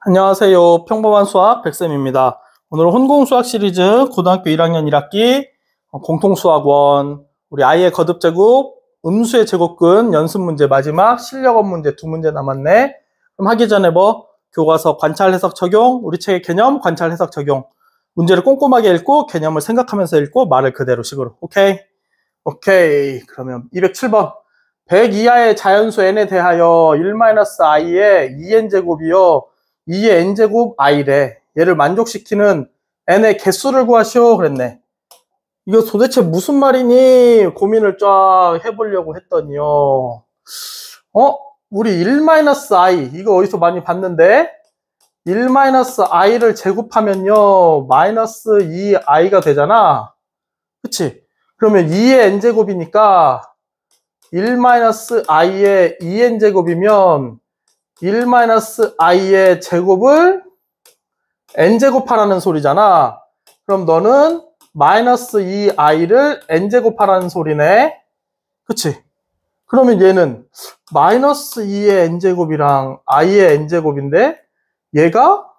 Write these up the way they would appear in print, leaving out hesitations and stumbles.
안녕하세요. 평범한 수학 백쌤입니다. 오늘은 혼공수학 시리즈 고등학교 1학년 1학기 공통수학원 우리 i의 거듭제곱 음수의 제곱근 연습문제 마지막 실력업 문제 2문제 남았네. 그럼 하기 전에 교과서 관찰 해석 적용, 우리 책의 개념 관찰 해석 적용 문제를 꼼꼼하게 읽고 개념을 생각하면서 읽고 말을 그대로 식으로. 오케이? 그러면 207번 100 이하의 자연수 n에 대하여 1-i의 2n제곱이요 2의 n제곱 i래. 얘를 만족시키는 n의 개수를 구하시오 그랬네. 이거 도대체 무슨 말이니 고민을 쫙 해보려고 했더니요. 우리 1-i 이거 어디서 많이 봤는데 1-i를 제곱하면요 마이너스 2i가 되잖아. 그치? 그러면 2의 n제곱이니까 1-i의 2n제곱이면 1-i의 제곱을 n제곱하라는 소리잖아. 그럼 너는 마이너스 2i를 n제곱하라는 소리네. 그치? 그러면 얘는 마이너스 2의 n제곱이랑 i의 n제곱인데 얘가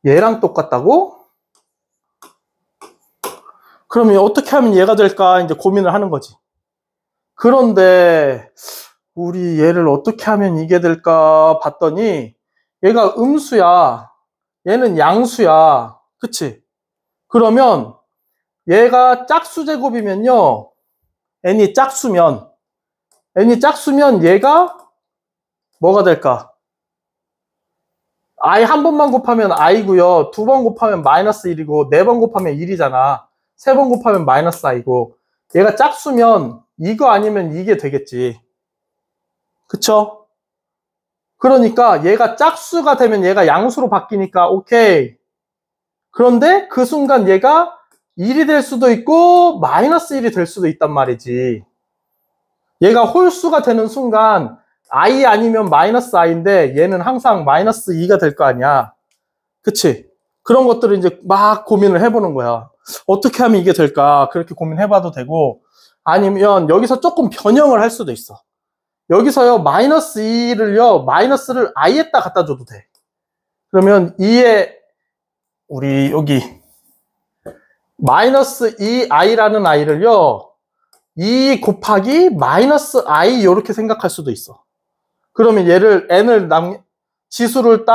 얘랑 똑같다고? 그러면 어떻게 하면 얘가 될까 이제 고민을 하는 거지. 그런데 우리 얘를 어떻게 하면 이게 될까 봤더니 얘가 음수야. 얘는 양수야. 그치? 그러면 얘가 짝수 제곱이면요. n이 짝수면 얘가 뭐가 될까? i 한 번만 곱하면 i고요. 두 번 곱하면 마이너스 1이고 네 번 곱하면 1이잖아. 세 번 곱하면 마이너스 i고 얘가 짝수면 이거 아니면 이게 되겠지. 그쵸? 그러니까 얘가 짝수가 되면 얘가 양수로 바뀌니까 오케이. 그런데 그 순간 얘가 1이 될 수도 있고 마이너스 1이 될 수도 있단 말이지. 얘가 홀수가 되는 순간 i 아니면 마이너스 i인데 얘는 항상 마이너스 2가 될 거 아니야. 그치? 그런 것들을 이제 막 고민을 해보는 거야. 어떻게 하면 이게 될까? 그렇게 고민해봐도 되고 아니면 여기서 조금 변형을 할 수도 있어. 여기서요 마이너스 2를요 마이너스를 i에다 갖다 줘도 돼. 그러면 2에 우리 여기 마이너스 2i라는 i를요 2 곱하기 마이너스 i 이렇게 생각할 수도 있어. 그러면 얘를 n을 지수를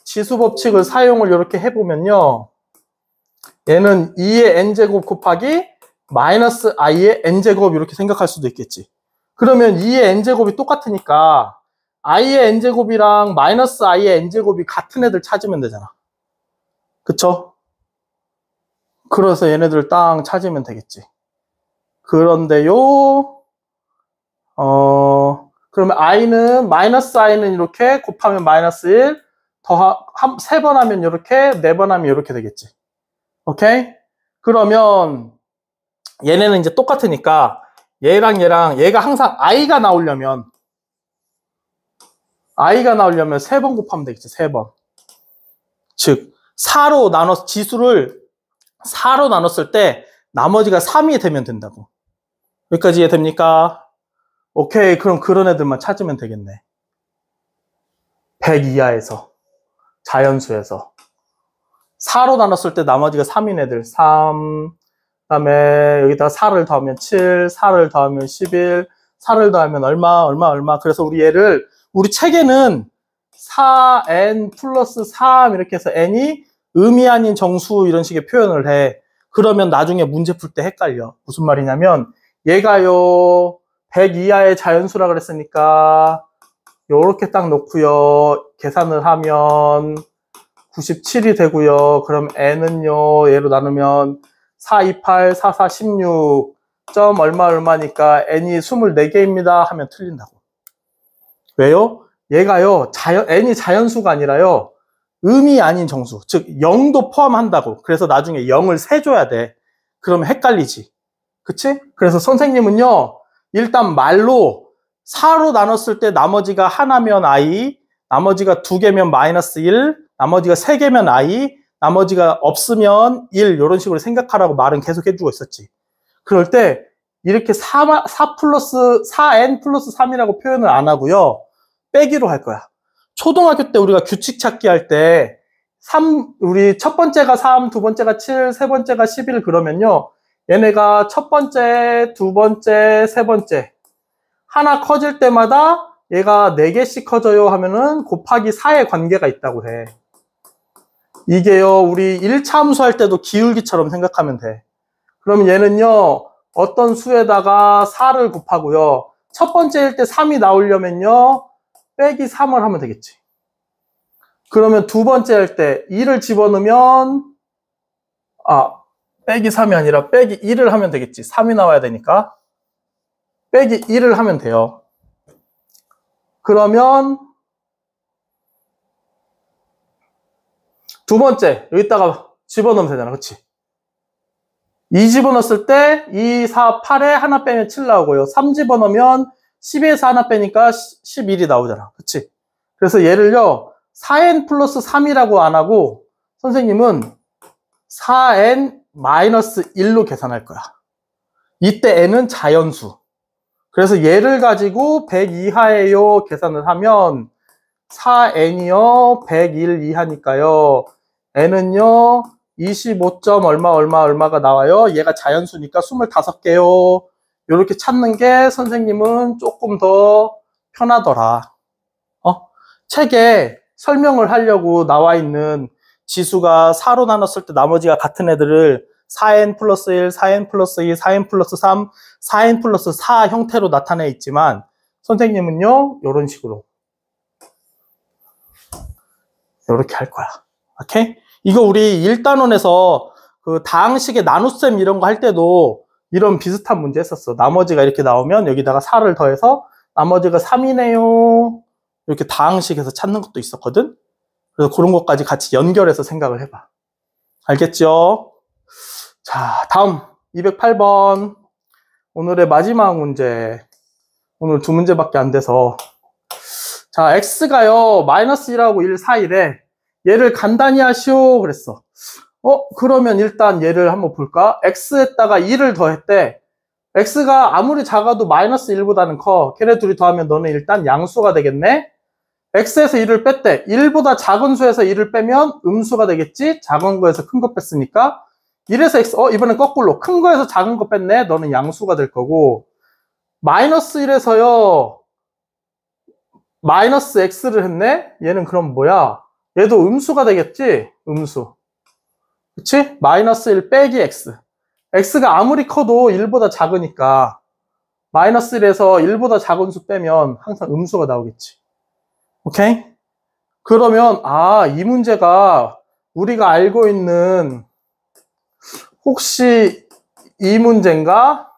지수 법칙을 사용을 이렇게 해보면요 얘는 2의 n제곱 곱하기 마이너스 i의 n제곱 이렇게 생각할 수도 있겠지. 그러면 2의 n제곱이 똑같으니까 i의 n제곱이랑 마이너스 i의 n제곱이 같은 애들 찾으면 되잖아. 그쵸? 그래서 얘네들 딱 찾으면 되겠지. 그런데요 그러면 i는 마이너스 i는 이렇게 곱하면 마이너스 1 세 번 하면 이렇게 네 번 하면 이렇게 되겠지. 오케이? 그러면 얘네는 이제 똑같으니까 얘랑 얘가 항상 i가 나오려면 세 번 곱하면 되겠지. 세 번. 즉 지수를 4로 나눴을 때 나머지가 3이 되면 된다고. 여기까지 이해됩니까? 오케이. 그럼 그런 애들만 찾으면 되겠네. 100 이하에서 자연수에서 4로 나눴을 때 나머지가 3인 애들 3 그다음에 여기다 4를 더하면 7, 4를 더하면 11, 4를 더하면 얼마. 그래서 우리 책에는 4n 플러스 3 이렇게 해서 n이 음이 아닌 정수 이런 식의 표현을 해. 그러면 나중에 문제 풀 때 헷갈려. 무슨 말이냐면 얘가요 100 이하의 자연수라 그랬으니까 요렇게 딱 놓고요. 계산을 하면 97이 되고요. 그럼 n은요 얘로 나누면 4, 28, 4, 4, 16 점 얼마니까 n이 24개입니다 하면 틀린다고. 왜요? 얘가요 n이 자연수가 아니라요 음이 아닌 정수, 즉 0도 포함한다고. 그래서 나중에 0을 세줘야 돼. 그러면 헷갈리지. 그치? 그래서 선생님은요 일단 말로 4로 나눴을 때 나머지가 하나면 i, 나머지가 2개면 마이너스 1, 나머지가 3개면 i, 나머지가 없으면 1 이런 식으로 생각하라고 말은 계속 해주고 있었지. 그럴 때 이렇게 4n 플러스 3이라고 표현을 안 하고요 빼기로 할 거야. 초등학교 때 우리가 규칙 찾기 할 때 우리 첫 번째가 3, 두 번째가 7, 세 번째가 11 그러면요. 얘네가 첫 번째, 두 번째, 세 번째 하나 커질 때마다 얘가 4개씩 커져요 하면은 곱하기 4의 관계가 있다고 해. 이게요, 우리 1차 함수 할 때도 기울기처럼 생각하면 돼. 그럼 얘는요, 어떤 수에다가 4를 곱하고요. 첫 번째일 때 3이 나오려면요, 빼기 3을 하면 되겠지. 그러면 두 번째 할 때 2를 집어넣으면, 빼기 3이 아니라 빼기 1을 하면 되겠지. 3이 나와야 되니까. 빼기 1을 하면 돼요. 그러면 두 번째 여기다가 집어넣으면 되잖아. 그치? 2 집어넣었을 때 2, 4, 8에 하나 빼면 7 나오고요. 3 집어넣으면 12에서 하나 빼니까 11이 나오잖아. 그치? 그래서 얘를요 4n 플러스 3이라고 안 하고 선생님은 4n 마이너스 1로 계산할 거야. 이때 n은 자연수. 그래서 얘를 가지고 100 이하예요 계산을 하면 4n이요 101 이하니까요 n은요 25. 얼마가 나와요. 얘가 자연수니까 25개요 이렇게 찾는 게 선생님은 조금 더 편하더라. 책에 설명을 하려고 나와 있는 지수가 4로 나눴을 때 나머지가 같은 애들을 4n 플러스 1, 4n 플러스 2, 4n 플러스 3, 4n 플러스 4 형태로 나타내 있지만 선생님은요 이런 식으로 이렇게 할 거야. 오케이? 이거 우리 1단원에서 그 다항식의 나눗셈 이런 거 할 때도 이런 비슷한 문제 했었어. 나머지가 이렇게 나오면 여기다가 4를 더해서 나머지가 3이네요. 이렇게 다항식에서 찾는 것도 있었거든. 그래서 그런 것까지 같이 연결해서 생각을 해봐. 알겠죠? 자, 다음 208번 오늘의 마지막 문제. 오늘 2문제밖에 안 돼서 자, x가요 마이너스 1하고 1 사이래. 얘를 간단히 하시오 그랬어. 그러면 일단 얘를 한번 볼까? x에다가 2를 더했대. x가 아무리 작아도 마이너스 1보다는 커. 걔네 둘이 더하면 너는 일단 양수가 되겠네. x에서 1을 뺐대. 1보다 작은 수에서 1을 빼면 음수가 되겠지? 작은 거에서 큰 거 뺐으니까 1에서 x, 이번엔 거꾸로 큰 거에서 작은 거 뺐네. 너는 양수가 될 거고 마이너스 1에서요 마이너스 x를 했네. 얘는 그럼 뭐야? 얘도 음수가 되겠지? 음수. 그치? 마이너스 1 빼기 x. x가 아무리 커도 1보다 작으니까 마이너스 1에서 1보다 작은 수 빼면 항상 음수가 나오겠지. 오케이? 그러면 이 문제가 우리가 알고 있는 혹시 이 문제인가?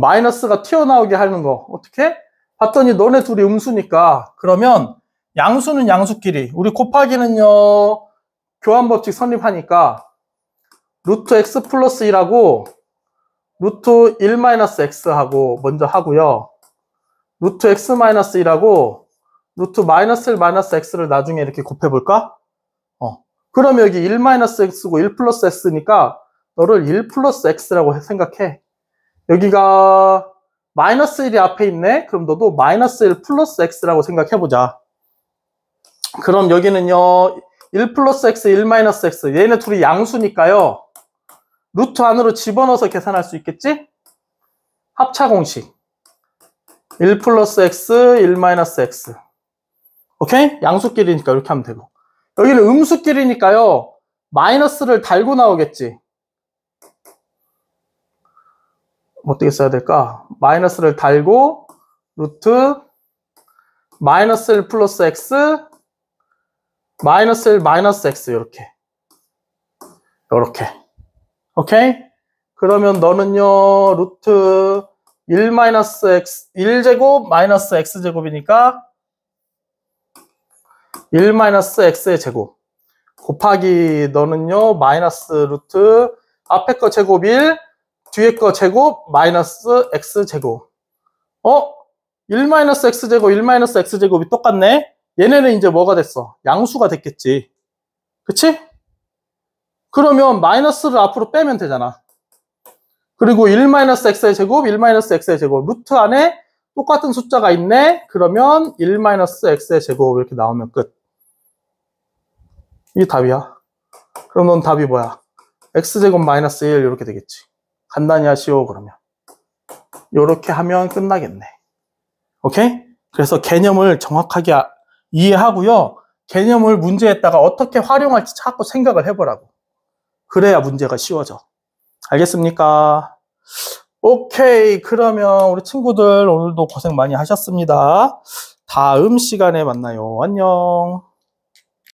마이너스가 튀어나오게 하는 거 어떻게? 봤더니 너네 둘이 음수니까 그러면 양수는 양수끼리 우리 곱하기는요 교환법칙 성립하니까 루트 x 플러스 1하고 루트 1 마이너스 x 하고 먼저 하고요. 루트 x 마이너스 1하고 루트 마이너스 1 마이너스 x를 나중에 이렇게 곱해볼까? 그럼 여기 1 마이너스 x고 1 플러스 x니까 너를 1 플러스 x라고 생각해. 여기가 마이너스 1이 앞에 있네? 그럼 너도 마이너스 1 플러스 x라고 생각해보자. 그럼 여기는요 1 플러스 x, 1 마이너스 x 얘네 둘이 양수니까요 루트 안으로 집어넣어서 계산할 수 있겠지? 합차 공식 1 플러스 x, 1 마이너스 x 오케이? 양수끼리니까 이렇게 하면 되고 여기는 음수끼리니까요 마이너스를 달고 나오겠지. 어떻게 써야 될까? 마이너스를 달고 루트 마이너스 1 플러스 x 마이너스 1 마이너스 x 이렇게 오케이? 그러면 너는요 루트 1 마이너스 x 1제곱 마이너스 x제곱이니까 1 마이너스 x의 제곱 곱하기 너는요 마이너스 루트 앞에 거 제곱 1 뒤에 거 제곱 마이너스 x제곱 1 마이너스 x제곱 1 마이너스 x제곱이 똑같네. 얘네는 이제 뭐가 됐어? 양수가 됐겠지. 그치? 그러면 마이너스를 앞으로 빼면 되잖아. 그리고 1 마이너스 x의 제곱 1 마이너스 x의 제곱 루트 안에 똑같은 숫자가 있네? 그러면 1-x의 제곱 이렇게 나오면 끝. 이게 답이야. 그럼 넌 답이 뭐야? x제곱 마이너스 1 이렇게 되겠지. 간단히 하시오 그러면. 이렇게 하면 끝나겠네. 오케이? 그래서 개념을 정확하게 이해하고요. 개념을 문제에다가 어떻게 활용할지 자꾸 생각을 해보라고. 그래야 문제가 쉬워져. 알겠습니까? 오케이. 그러면 우리 친구들 오늘도 고생 많이 하셨습니다. 다음 시간에 만나요. 안녕.